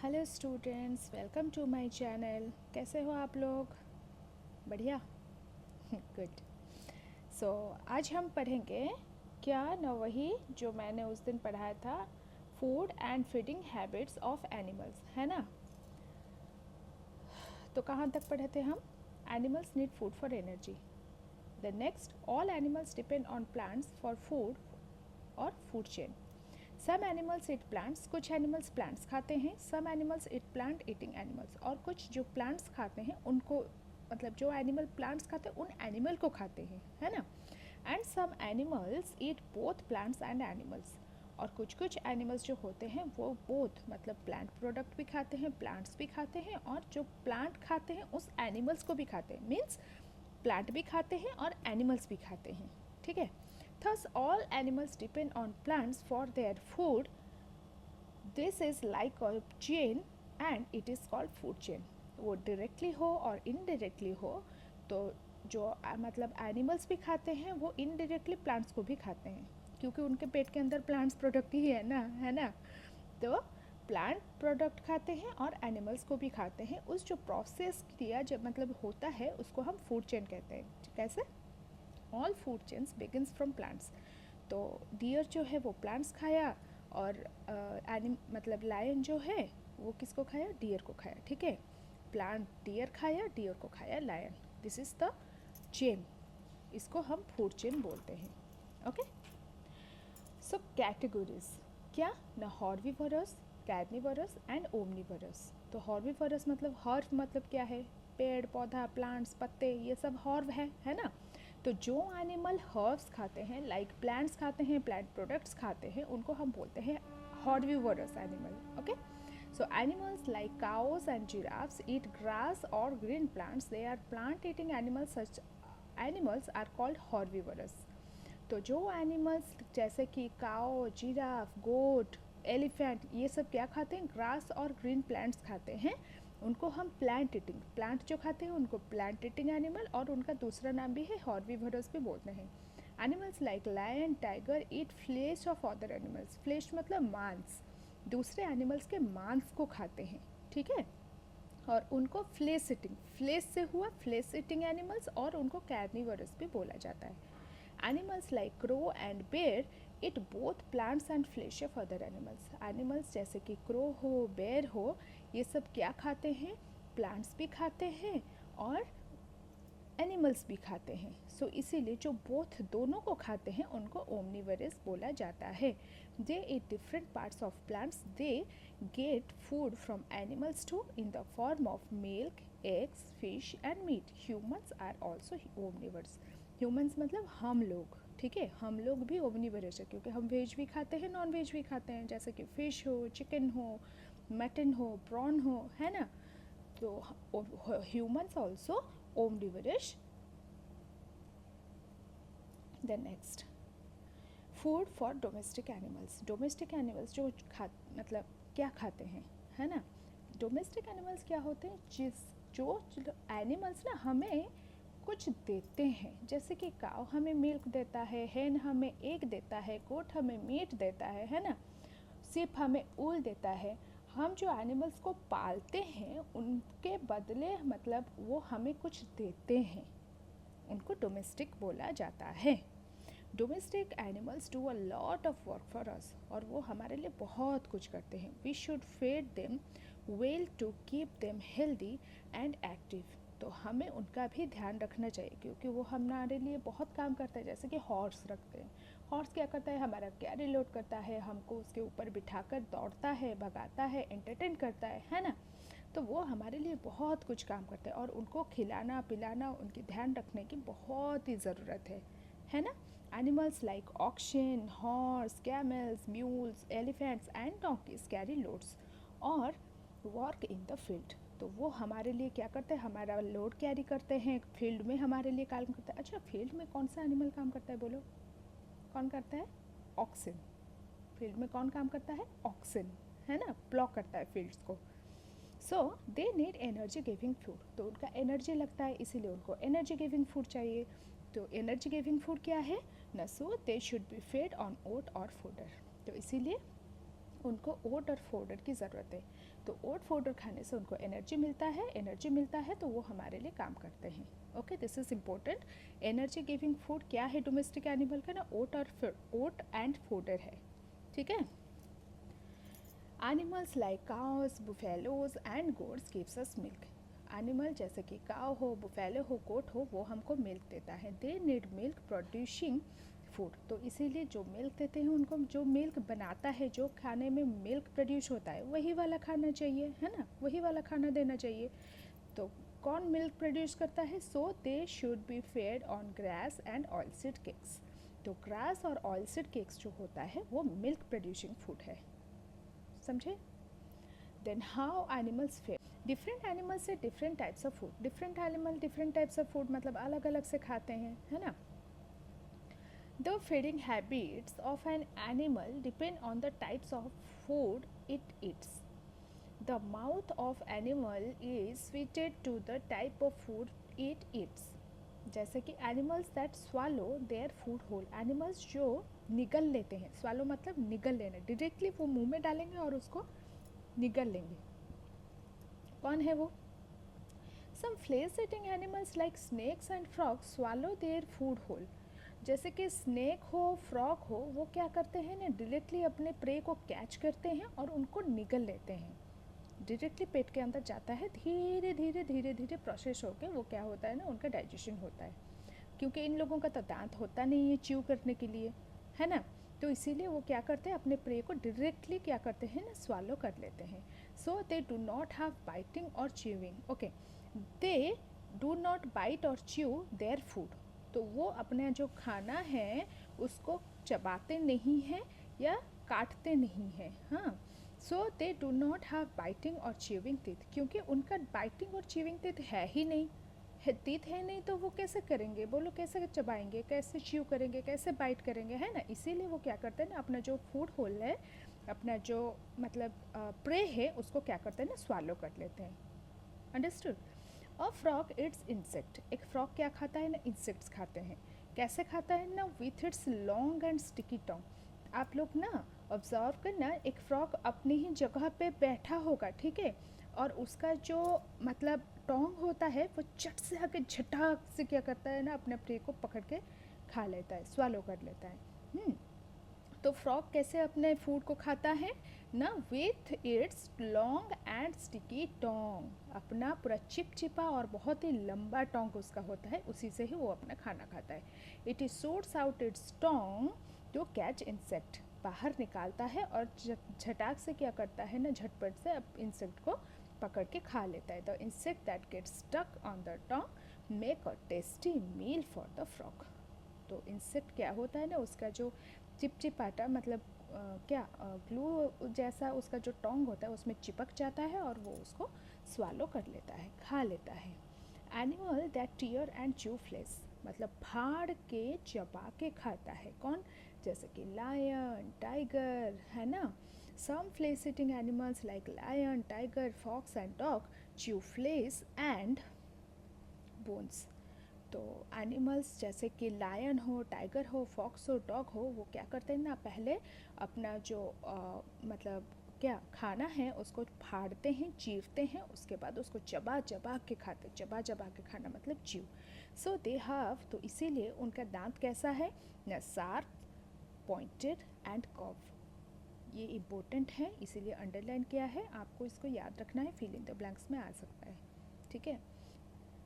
Hello students, welcome to my channel. कैसे हो आप लोग? बढ़िया। गुड। सो आज हम पढ़ेंगे क्या न वही जो मैंने उस दिन पढ़ाया था, food and feeding habits of animals, है ना। तो कहाँ तक पढ़े थे हम? Animals need food for energy. The next, all animals depend on plants for food और food chain. Some animals eat plants, कुछ एनिमल्स प्लांट्स खाते हैं। Some animals eat plant eating animals, और कुछ जो प्लांट्स खाते हैं उनको, मतलब जो एनिमल प्लांट्स खाते हैं उन एनिमल को खाते हैं, है ना। And some animals eat both plants and animals, और कुछ कुछ एनिमल्स जो होते हैं वो बोथ मतलब प्लांट प्रोडक्ट भी खाते हैं, प्लांट्स भी खाते हैं, और जो प्लांट खाते हैं उस एनिमल्स को भी खाते हैं। मीन्स प्लांट भी खाते हैं और एनिमल्स भी खाते हैं, ठीक है। Thus, all animals depend on plants for their food. This is like a chain and it is called food chain. वो डायरेक्टली हो और इनडायरेक्टली हो, तो जो मतलब एनिमल्स भी खाते हैं वो इनडायरेक्टली प्लांट्स को भी खाते हैं, क्योंकि उनके पेट के अंदर प्लांट्स प्रोडक्ट ही है ना। तो प्लांट प्रोडक्ट खाते हैं और एनिमल्स को भी खाते हैं। उस जो प्रोसेस किया जब मतलब होता है उसको हम फूड चेन कहते हैं। कैसे? All food chains begins from plants. तो डियर जो है वो प्लांट्स खाया, और मतलब लायन जो है वो किसको खाया? डियर को खाया, ठीक है। प्लांट डियर खाया, डियर को खाया lion. This is the chain, इसको हम फूड चेन बोलते हैं। ओके। सो कैटेगरीज क्या न? हॉर्बीवोरस, कैर्निवोरस एंड ओमनीवोरस। तो हॉर्बीवोरस मतलब हर्ब मतलब क्या है? पेड़ पौधा, प्लांट्स, पत्ते, ये सब हॉर्ब है ना। तो जो एनिमल हर्ब्स खाते हैं, लाइक प्लांट्स खाते हैं, प्लांट प्रोडक्ट्स खाते हैं, उनको हम बोलते हैं herbivorous animal. Okay. So animals like cows and giraffes eat grass or green plants. They are plant eating animals. Such animals are called herbivorous. तो जो एनिमल्स जैसे कि काओ, जिराफ, गोट, एलिफेंट, ये सब क्या खाते हैं? ग्रास और ग्रीन प्लांट्स खाते हैं। उनको हम प्लांट ईटिंग, प्लांट जो खाते हैं उनको प्लांट ईटिंग एनिमल, और उनका दूसरा नाम भी है हॉर्बीवोरस भी बोलते हैं। Animals like lion, tiger eat flesh of other animals. Flesh मतलब मांस, दूसरे एनिमल्स के मांस को खाते हैं, ठीक है। और उनको फ्लेश ईटिंग, फ्लेश से हुआ फ्लेश ईटिंग एनिमल्स, और उनको कैर्निवोरस भी बोला जाता है। Animals like crow and bear eat both plants and flesh of other animals. Animals जैसे कि क्रो हो, बेयर हो, ये सब क्या खाते हैं? प्लांट्स भी खाते हैं और एनिमल्स भी खाते हैं। सो इसीलिए जो बोथ दोनों को खाते हैं उनको ओमनीवोरस बोला जाता है। They eat different parts of plants. They get food from animals too in the form of milk, eggs, fish and meat. Humans are also omnivorous. Humans मतलब हम लोग, ठीक है। हम लोग भी ओमनीवोरस है, क्योंकि हम वेज भी खाते हैं, नॉन वेज भी खाते हैं, जैसे कि फ़िश हो, चिकन हो, मटन हो, प्रॉन हो, है ना। तो humans also omnivorous. The next, food for domestic animals. Domestic animals जो मतलब क्या खाते हैं, है ना। डोमेस्टिक एनिमल्स क्या होते हैं? जो एनिमल्स ना हमें कुछ देते हैं, जैसे कि काव हमें मिल्क देता है, हेन हमें एग देता है, गोट हमें मीट देता है ना। सिप हमें ऊल देता है। हम जो एनिमल्स को पालते हैं उनके बदले मतलब वो हमें कुछ देते हैं, उनको डोमेस्टिक बोला जाता है। Domestic animals do a lot of work for us, और वो हमारे लिए बहुत कुछ करते हैं। We should feed them well to keep them healthy and active. तो हमें उनका भी ध्यान रखना चाहिए, क्योंकि वो हमारे लिए बहुत काम करता है। जैसे कि हॉर्स रखते हैं, हॉर्स क्या करता है? हमारा कैरी लोड करता है, हमको उसके ऊपर बिठाकर दौड़ता है, भगाता है, एंटरटेन करता है ना। तो वो हमारे लिए बहुत कुछ काम करते हैं, और उनको खिलाना पिलाना, उनकी ध्यान रखने की बहुत ही ज़रूरत है ना। Animals like oxen, horse, camels, mules, elephants and donkeys carry loads और वर्क इन द फील्ड। तो वो हमारे लिए क्या करते हैं? हमारा लोड कैरी करते हैं, फील्ड में हमारे लिए काम करते हैं। अच्छा, फील्ड में कौन सा एनिमल काम करता है बोलो? कौन करता है? ऑक्सन। फील्ड में कौन काम करता है? ऑक्सन, है ना, प्लॉ करता है फील्ड्स को। So they need energy giving food, तो उनका एनर्जी लगता है, इसीलिए उनको एनर्जी गिविंग फूड चाहिए। तो एनर्जी गिविंग फूड क्या है? न, so they should be fed on oat और फूडर। तो इसीलिए उनको ओट और फोडर की ज़रूरत है। तो ओट फोडर खाने से उनको एनर्जी मिलता है तो वो हमारे लिए काम करते हैं। Okay, this is important. Energy giving food क्या है डोमेस्टिक एनिमल का ना, ओट एंड फोडर है। ठीक है। Animals like cows, buffaloes and goats gives us milk. Animal जैसे कि काव हो, बुफेलो हो, गोट हो, वो हमको मिल्क देता है। They need milk producing food. तो इसीलिए जो मिल्क देते हैं उनको, जो मिल्क बनाता है, जो खाने में मिल्क प्रोड्यूस होता है वही वाला खाना चाहिए, है ना, वही वाला खाना देना चाहिए। तो कौन मिल्क प्रोड्यूस करता है? So they should be fed on grass and oil seed cakes. तो ग्रास और ऑयल सीड केक्स जो होता है वो मिल्क प्रोड्यूसिंग फूड है। समझे? Then how animals fed. Different animals से different types of food. Different animal different types of food मतलब अलग अलग से खाते हैं, है ना। The feeding habits of an animal depend on the types of food it eats. The mouth of animal is suited to the type of food it eats. जैसे कि animals that swallow their food whole, animals जो निगल लेते हैं, swallow मतलब निगल लेना, directly वो मुंह में डालेंगे और उसको निगल लेंगे। कौन है वो? Some flesh eating animals like snakes and frogs swallow their food whole. जैसे कि स्नेक हो, फ्रॉग हो, वो क्या करते हैं ना, डायरेक्टली अपने प्रे को कैच करते हैं और उनको निगल लेते हैं। डायरेक्टली पेट के अंदर जाता है, धीरे धीरे धीरे धीरे प्रोसेस होकर वो क्या होता है ना, उनका डाइजेशन होता है। क्योंकि इन लोगों का तो दांत होता नहीं है च्यू करने के लिए, है ना। तो इसीलिए वो क्या करते हैं, अपने प्रे को डायरेक्टली क्या करते हैं ना, स्वालो कर लेते हैं। So they do not have biting और chewing. Okay, they do not bite और च्यू देयर फूड। तो वो अपना जो खाना है उसको चबाते नहीं हैं या काटते नहीं हैं। हाँ, so they do not have biting और च्यूइंग टीथ, क्योंकि उनका बाइटिंग और च्यूइंग टीथ है ही नहीं, है टीथ है नहीं, तो वो कैसे करेंगे? बोलो, कैसे चबाएंगे, कैसे च्यू करेंगे, कैसे बाइट करेंगे, है ना। इसीलिए वो क्या करते हैं ना, अपना जो फूड होल है, अपना जो मतलब प्रे है, उसको क्या करते हैं ना, स्वालो कर लेते हैं। Understood? A frog it's insect. एक फ्रॉग क्या खाता है ना, इंसेक्ट्स खाते हैं। कैसे खाता है ना, with its long and sticky tongue. आप लोग ना ऑब्जर्व करना, एक फ्रॉग अपनी ही जगह पे बैठा होगा, ठीक है, और उसका जो मतलब टोंग होता है वो चट से आके झटाक से क्या करता है ना, अपने प्रे को पकड़ के खा लेता है, स्वालो कर लेता है। तो फ्रॉग कैसे अपने फूड को खाता है ना, with its long and sticky tongue. अपना पूरा चिपचिपा और बहुत ही लंबा टोंग उसका होता है, उसी से ही वो अपना खाना खाता है। It is shoots out its tongue to catch insect. बाहर निकालता है और झटाक से क्या करता है ना, झटपट से अब इंसेक्ट को पकड़ के खा लेता है। The insect that gets stuck on the tongue make a tasty meal for the frog. तो इंसेक्ट क्या होता है ना, उसका जो चिपचिपाटा मतलब क्या ग्लू जैसा उसका जो टोंग होता है उसमें चिपक जाता है और वो उसको स्वालो कर लेता है, खा लेता है। Animal that tear and chew flesh, मतलब फाड़ के चबा के खाता है। कौन? जैसे कि लायन, टाइगर, है ना। Some flesh eating animals like lion, tiger, fox and dog chew flesh and bones. तो एनिमल्स जैसे कि लायन हो, टाइगर हो, फॉक्स हो, डॉग हो, वो क्या करते हैं ना, पहले अपना जो मतलब क्या खाना है उसको फाड़ते हैं, चीरते हैं, उसके बाद उसको चबा चबा के खाते। चबा चबा के खाना मतलब च्यू। सो दे हैव, तो इसीलिए उनका दांत कैसा है ना, शार्प, पॉइंटेड एंड कर्व। ये इम्पोर्टेंट है, इसीलिए अंडरलाइन किया है, आपको इसको याद रखना है, फिल इन द ब्लैंक्स में आ सकता है। ठीक है।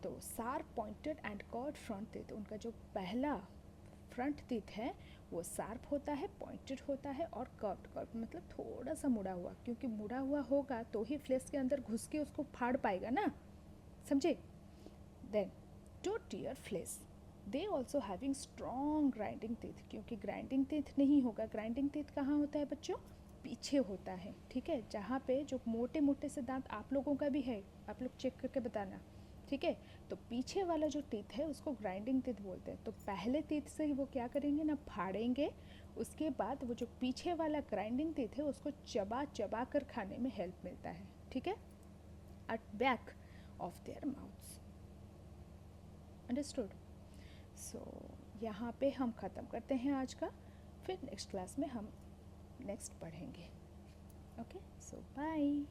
तो sharp, pointed and curved front teeth, उनका जो पहला फ्रंट टीथ है वो शार्प होता है, पॉइंटेड होता है और कर्व्ड। कर्व मतलब थोड़ा सा मुड़ा हुआ, क्योंकि मुड़ा हुआ होगा तो ही फ्लेश के अंदर घुस के उसको फाड़ पाएगा ना, समझे। Then to tear flesh, they also having strong grinding teeth, क्योंकि ग्राइंडिंग टीथ नहीं होगा। ग्राइंडिंग टीथ कहाँ होता है बच्चों? पीछे होता है, ठीक है, जहाँ पे जो मोटे मोटे से दांत आप लोगों का भी है, आप लोग चेक करके बताना, ठीक है। तो पीछे वाला जो टीथ है उसको ग्राइंडिंग टीथ बोलते हैं। तो पहले टीथ से वो क्या करेंगे ना, फाड़ेंगे, उसके बाद वो जो पीछे वाला ग्राइंडिंग टीथ है उसको चबा चबा कर खाने में हेल्प मिलता है, ठीक है, at back of their mouths. Understood? So यहाँ पे हम ख़त्म करते हैं आज का, फिर नेक्स्ट क्लास में हम नेक्स्ट पढ़ेंगे। Okay, so bye.